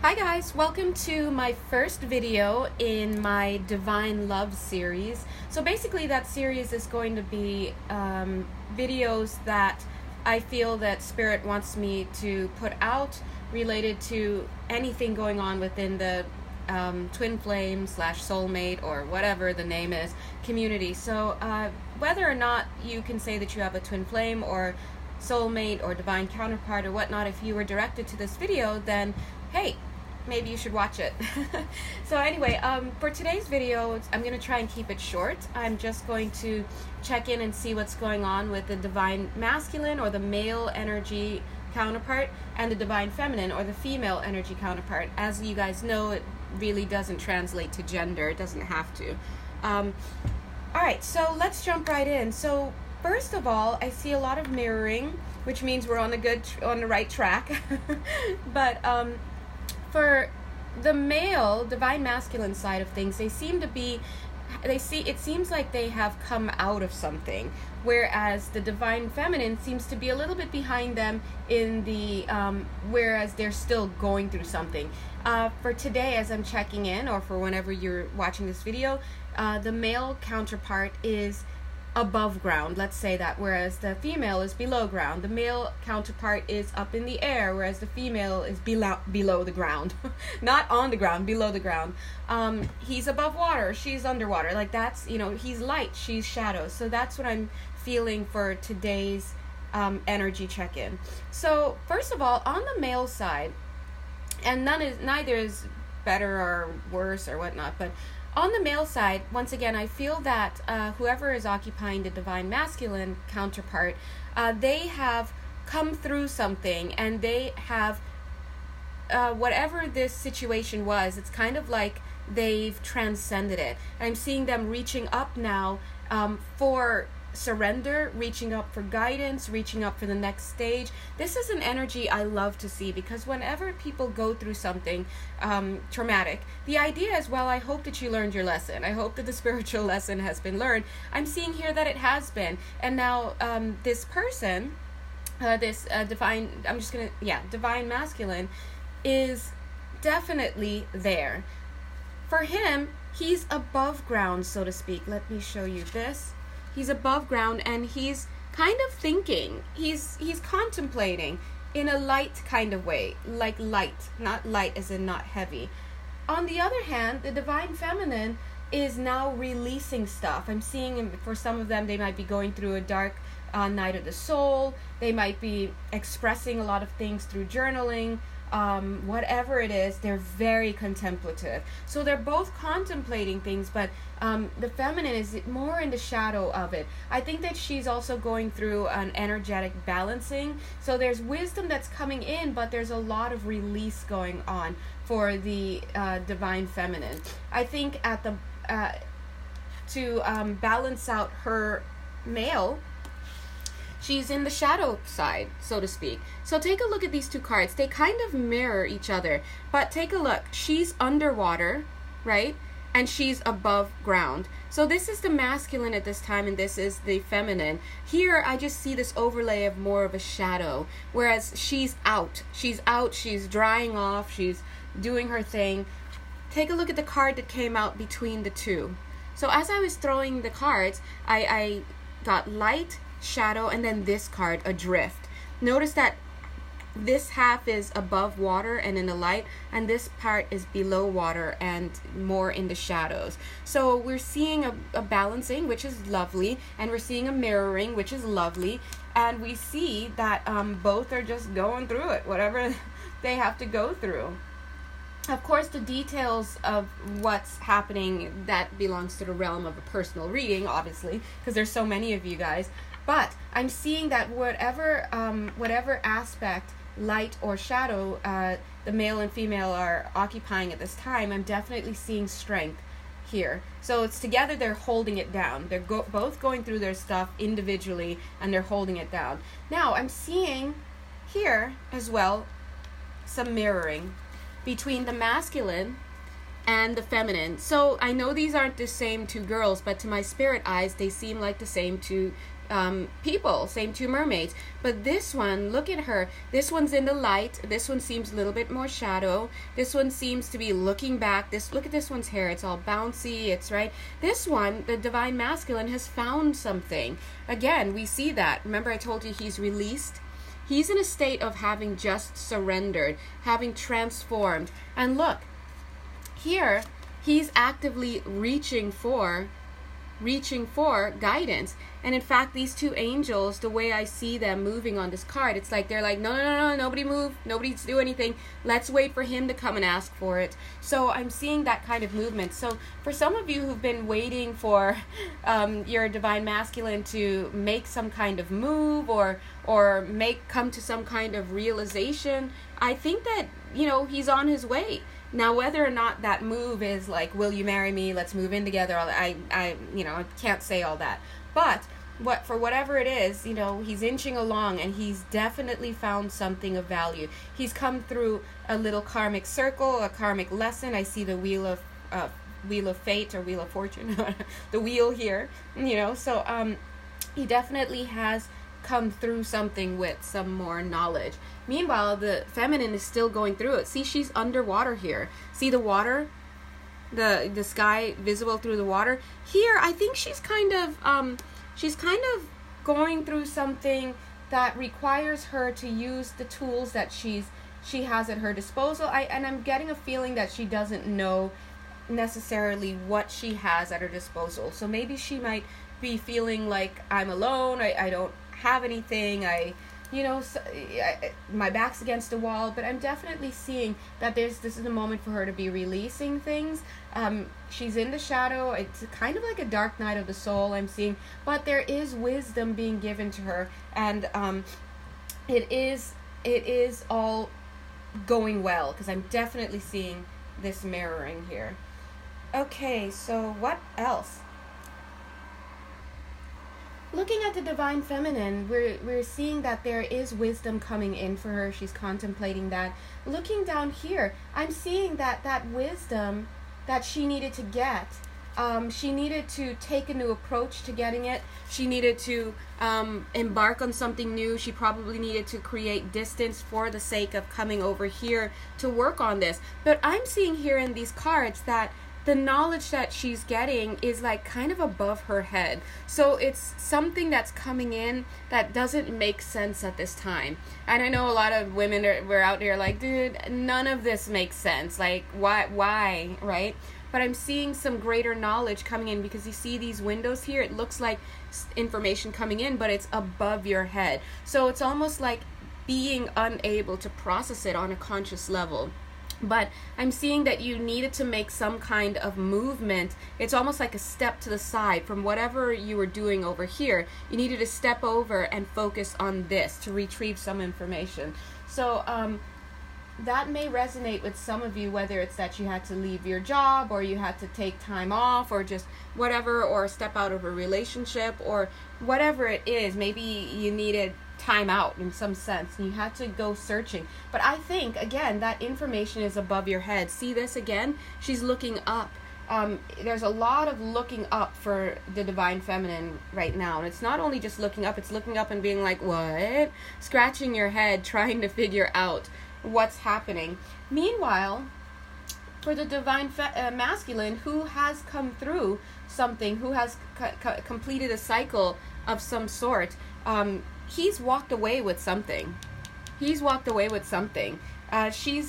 Hi guys, welcome to my first video in my Divine Love series. So basically that series is going to be videos that I feel that Spirit wants me to put out related to anything going on within the twin flame / soulmate or whatever the name is community. So whether or not you can say that you have a twin flame or soulmate or divine counterpart or whatnot, if you were directed to this video, then hey, maybe you should watch it. So anyway, for today's video, I'm going to try and keep it short. I'm just going to check in and see what's going on with the divine masculine or the male energy counterpart and the divine feminine or the female energy counterpart. As you guys know, it really doesn't translate to gender. It doesn't have to. Alright, so let's jump right in. So first of all, I see a lot of mirroring, which means we're on the right track. But for the male, divine masculine side of things, it seems like they have come out of something, whereas the divine feminine seems to be a little bit behind them in the, whereas they're still going through something. For today, as I'm checking in, or for whenever you're watching this video, the male counterpart is above ground, let's say that, whereas the female is below ground. The male counterpart is up in the air, whereas the female is below the ground. Not on the ground, below the ground. He's above water, she's underwater. Like that's, he's light, she's shadow. So that's what I'm feeling for today's energy check-in. So first of all, on the male side, and neither is better or worse or whatnot, but on the male side, once again, I feel that whoever is occupying the divine masculine counterpart, they have come through something, and they have, whatever this situation was, it's kind of like they've transcended it. I'm seeing them reaching up now for surrender, reaching up for guidance, reaching up for the next stage. This is an energy I love to see, because whenever people go through something traumatic, the idea is, well, I hope that you learned your lesson. I hope that the spiritual lesson has been learned. I'm seeing here that it has been. And now this person, this divine masculine, is definitely there. For him, he's above ground, so to speak. Let me show you this. He's above ground, and he's kind of thinking. He's contemplating in a light kind of way, like light, not light as in not heavy. On the other hand, the divine feminine is now releasing stuff. I'm seeing for some of them, they might be going through a dark night of the soul. They might be expressing a lot of things through journaling. Whatever it is, they're very contemplative. So they're both contemplating things, but the feminine is more in the shadow of it. I think that she's also going through an energetic balancing. So there's wisdom that's coming in, but there's a lot of release going on for the divine feminine. I think at the to balance out her male, she's in the shadow side, so to speak. So take a look at these two cards. They kind of mirror each other. But take a look. She's underwater, right? And she's above ground. So this is the masculine at this time, and this is the feminine. Here, I just see this overlay of more of a shadow. Whereas she's out. She's out. She's drying off. She's doing her thing. Take a look at the card that came out between the two. So as I was throwing the cards, I got light, shadow, and then this card, adrift. Notice that this half is above water and in the light, and this part is below water and more in the shadows. So we're seeing a balancing, which is lovely, and we're seeing a mirroring, which is lovely, and we see that both are just going through it, whatever they have to go through. Of course, the details of what's happening, that belongs to the realm of a personal reading, obviously, because there's so many of you guys. But I'm seeing that whatever aspect, light or shadow, the male and female are occupying at this time, I'm definitely seeing strength here. So it's together, they're holding it down. They're both going through their stuff individually, and they're holding it down. Now, I'm seeing here as well some mirroring between the masculine and the feminine. So I know these aren't the same two girls, but to my spirit eyes, they seem like the same two people, same two mermaids. But this one, look at her. This one's in the light. This one seems a little bit more shadow. This one seems to be looking back. Look at this one's hair. It's all bouncy. It's right. This one, the divine masculine, has found something. Again, we see that. Remember, I told you he's released. He's in a state of having just surrendered, having transformed. And look, here, he's actively reaching for guidance. And in fact, these two angels, the way I see them moving on this card, it's like they're like, no, nobody move, nobody do anything. Let's wait for him to come and ask for it. So I'm seeing that kind of movement. So for some of you who've been waiting for your divine masculine to make some kind of move or come to some kind of realization, I think that, he's on his way. Now, whether or not that move is like, will you marry me? Let's move in together. I can't say all that. But for whatever it is, he's inching along, and he's definitely found something of value. He's come through a little karmic circle, a karmic lesson. I see the wheel of fate or wheel of fortune, the wheel here. So he definitely has come through something with some more knowledge. Meanwhile, the feminine is still going through it. See, she's underwater here. See the water? The sky visible through the water. Here, I think she's kind of going through something that requires her to use the tools that she has at her disposal. I'm getting a feeling that she doesn't know necessarily what she has at her disposal. So maybe she might be feeling like, I'm alone, I don't have anything, my back's against the wall. But I'm definitely seeing that this is a moment for her to be releasing things. She's in the shadow. It's kind of like a dark night of the soul I'm seeing, but there is wisdom being given to her, and it is all going well, because I'm definitely seeing this mirroring here. Okay, so what else? Looking at the divine feminine, we're seeing that there is wisdom coming in for her. She's contemplating that. Looking down here, I'm seeing that wisdom that she needed to get. She needed to take a new approach to getting it. She needed to embark on something new. She probably needed to create distance for the sake of coming over here to work on this. But I'm seeing here in these cards that the knowledge that she's getting is like kind of above her head. So it's something that's coming in that doesn't make sense at this time. And I know a lot of women were out there like, dude, none of this makes sense. Like, why, right? But I'm seeing some greater knowledge coming in, because you see these windows here, it looks like information coming in, but it's above your head. So it's almost like being unable to process it on a conscious level. But I'm seeing that you needed to make some kind of movement. It's almost like a step to the side from whatever you were doing over here. You needed to step over and focus on this to retrieve some information. So that may resonate with some of you, whether it's that you had to leave your job, or you had to take time off, or just whatever, or step out of a relationship, or whatever it is. Maybe you needed time out in some sense, and you had to go searching. But I think, again, that information is above your head. See this again? She's looking up. There's a lot of looking up for the divine feminine right now. And it's not only just looking up, it's looking up and being like, what? Scratching your head, trying to figure out what's happening. Meanwhile, for the divine masculine, who has come through something, who has completed a cycle of some sort, he's walked away with something. She's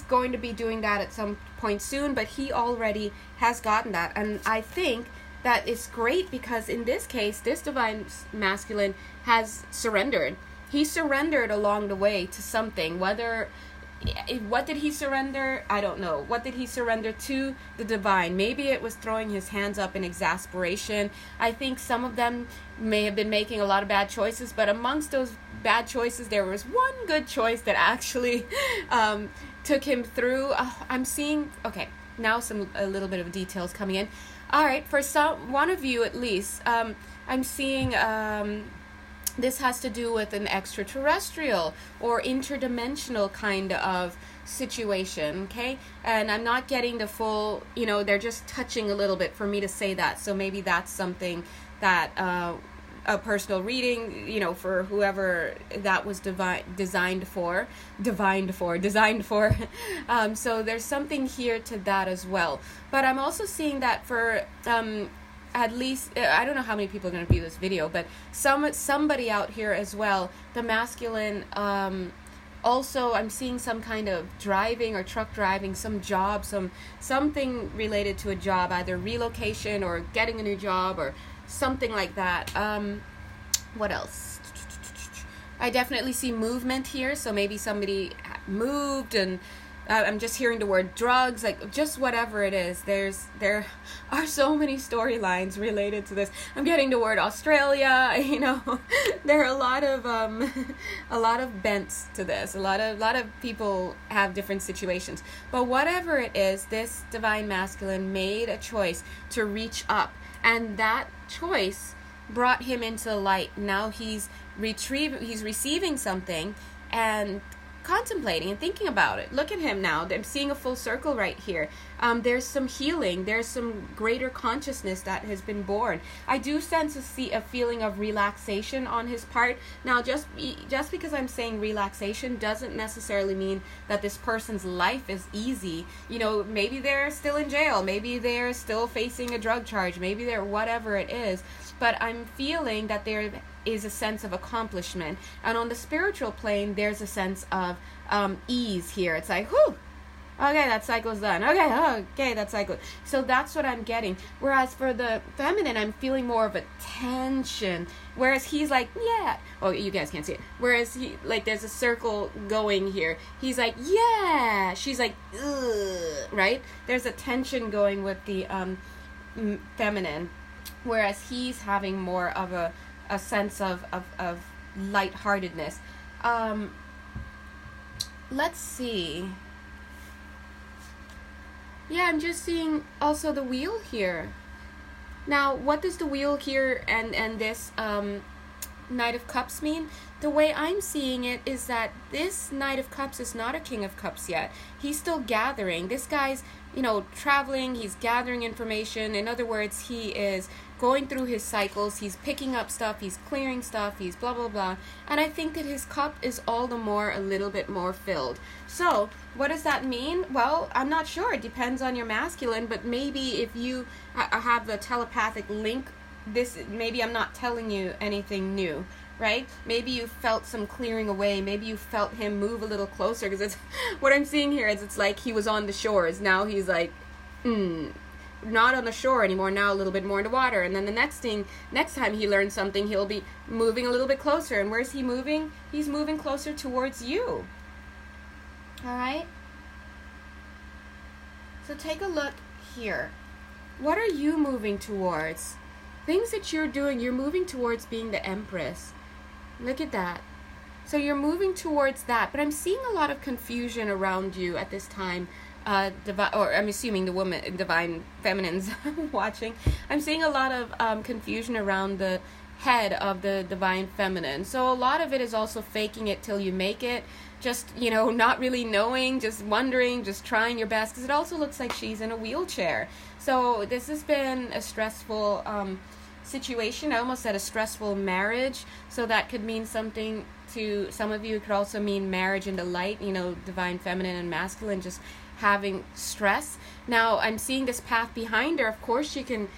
going to be doing that at some point soon, but he already has gotten that. And I think that it's great, because in this case, this divine masculine has surrendered. He surrendered along the way to something. What did he surrender? I don't know. What did he surrender to? The divine. Maybe it was throwing his hands up in exasperation. I think some of them may have been making a lot of bad choices, but amongst those bad choices, there was one good choice that actually took him through. I'm seeing, okay, now a little bit of details coming in. All right, for one of you at least, I'm seeing this has to do with an extraterrestrial or interdimensional kind of situation, okay? And I'm not getting the full, they're just touching a little bit for me to say that. So maybe that's something that a personal reading, you know, for whoever that was designed for. So there's something here to that as well. But I'm also seeing that for at least, I don't know how many people are going to view this video, but somebody out here as well, the masculine, also I'm seeing some kind of driving or truck driving, some job, something related to a job, either relocation or getting a new job or something like that. What else? I definitely see movement here, so maybe somebody moved, and I'm just hearing the word drugs, like just whatever it is. There are so many storylines related to this. I'm getting the word Australia, you know. There are a lot of bents to this. A lot of people have different situations. But whatever it is, this divine masculine made a choice to reach up, and that choice brought him into the light. Now he's receiving something and contemplating and thinking about it. Look at him now. I'm seeing a full circle right here. There's some healing. There's some greater consciousness that has been born. I do sense a feeling of relaxation on his part. Now, just because I'm saying relaxation doesn't necessarily mean that this person's life is easy. You know, maybe they're still in jail. Maybe they're still facing a drug charge. Maybe they're whatever it is. But I'm feeling that there is a sense of accomplishment. And on the spiritual plane, there's a sense of ease here. It's like, whew, okay, that cycle's done. Okay, that cycle. So that's what I'm getting. Whereas for the feminine, I'm feeling more of a tension. Whereas he's like, yeah. Oh, you guys can't see it. Whereas he, like, there's a circle going here. He's like, yeah. She's like, ugh, right? There's a tension going with the feminine. Whereas he's having more of a sense of lightheartedness. Let's see. Yeah, I'm just seeing also the wheel here. Now, what does the wheel here and this Knight of Cups mean? The way I'm seeing it is that this Knight of Cups is not a King of Cups yet. He's still gathering. This guy's, you know, traveling. He's gathering information. In other words, he is going through his cycles. He's picking up stuff. He's clearing stuff. He's blah, blah, blah. And I think that his cup is all the more a little bit more filled. So what does that mean? Well, I'm not sure. It depends on your masculine. But maybe if you have the telepathic link, maybe I'm not telling you anything new. Right? Maybe you felt some clearing away. Maybe you felt him move a little closer, because it's what I'm seeing here is it's like he was on the shores. Now he's like, not on the shore anymore. Now a little bit more in the water. And then the next time he learns something, he'll be moving a little bit closer. And where's he moving? He's moving closer towards you. All right? So take a look here. What are you moving towards? Things that you're doing, you're moving towards being the Empress. Look at that. So you're moving towards that, but I'm seeing a lot of confusion around you at this time. Or I'm assuming the woman, divine feminines watching. I'm seeing a lot of confusion around the head of the divine feminine. So a lot of it is also faking it till you make it. Just, you know, not really knowing, just wondering, just trying your best. Because it also looks like she's in a wheelchair. So this has been a stressful situation. I almost said a stressful marriage. So that could mean something to some of you. It could also mean marriage in the light, you know, divine feminine and masculine, just having stress. Now I'm seeing this path behind her. Of course she can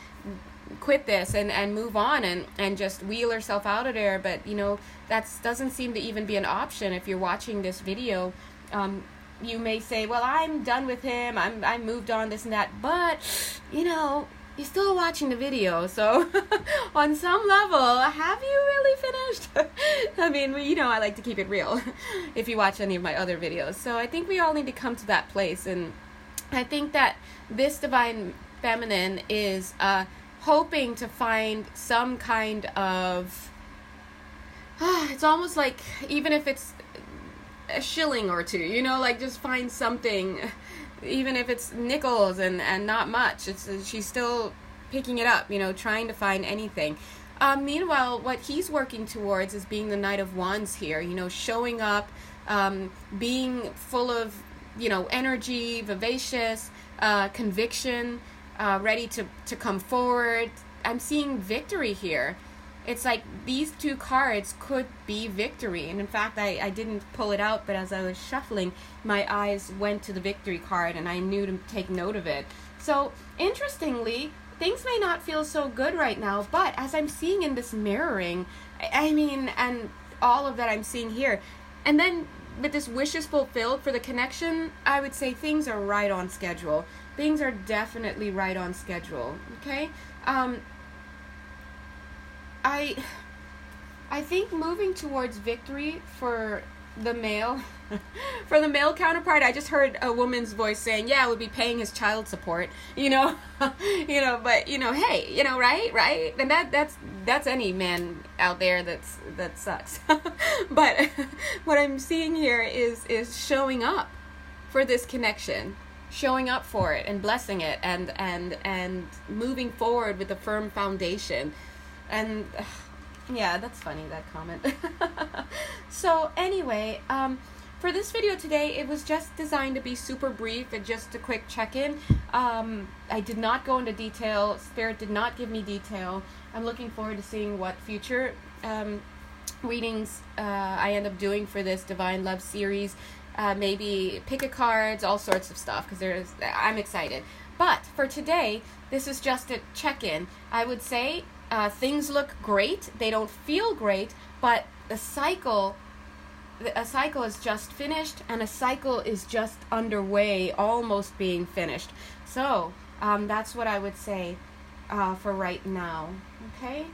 quit this and move on and just wheel herself out of there, but you know, that doesn't seem to even be an option. If you're watching this video, you may say, well, I'm done with him, I moved on, this and that, but you know, you're still watching the video, so on some level, have you really finished? I mean, you know, I like to keep it real if you watch any of my other videos. So I think we all need to come to that place, and I think that this divine feminine is hoping to find some kind of, it's almost like, even if it's a shilling or two, you know, like just find something, even if it's nickels and not much. She's still picking it up, you know, trying to find anything. Meanwhile, what he's working towards is being the Knight of Wands here, you know, showing up, being full of, you know, energy, vivacious, conviction, ready to come forward. I'm seeing victory here. it's like these two cards could be victory. And in fact, I didn't pull it out, but as I was shuffling, my eyes went to the victory card and I knew to take note of it. So interestingly, things may not feel so good right now, but as I'm seeing in this mirroring, I mean, and all of that I'm seeing here, and then with this wishes fulfilled for the connection, I would say things are right on schedule. Things are definitely right on schedule. Okay. I think moving towards victory for the male, for the male counterpart, I just heard a woman's voice saying, "Yeah, we'll be paying his child support," you know, but hey, right, and that's any man out there that sucks. But what I'm seeing here is showing up for this connection, showing up for it and blessing it, and moving forward with a firm foundation, and. Yeah, that's funny, that comment. So anyway, for this video today, it was just designed to be super brief and just a quick check-in. I did not go into detail. Spirit did not give me detail. I'm looking forward to seeing what future readings I end up doing for this Divine Love series. Maybe pick-a cards, all sorts of stuff, because I'm excited. But for today, this is just a check-in. I would say things look great. They don't feel great, but a cycle is just finished, and a cycle is just underway, almost being finished. So that's what I would say for right now. Okay.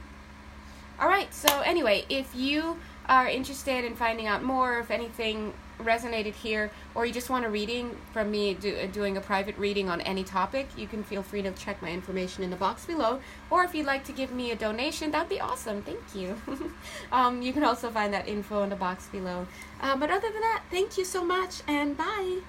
All right. So anyway, if you are interested in finding out more, if anything resonated here, or you just want a reading from me doing a private reading on any topic, you can feel free to check my information in the box below. Or if you'd like to give me a donation, that'd be awesome. Thank you. You can also find that info in the box below. But other than that, thank you so much, and bye.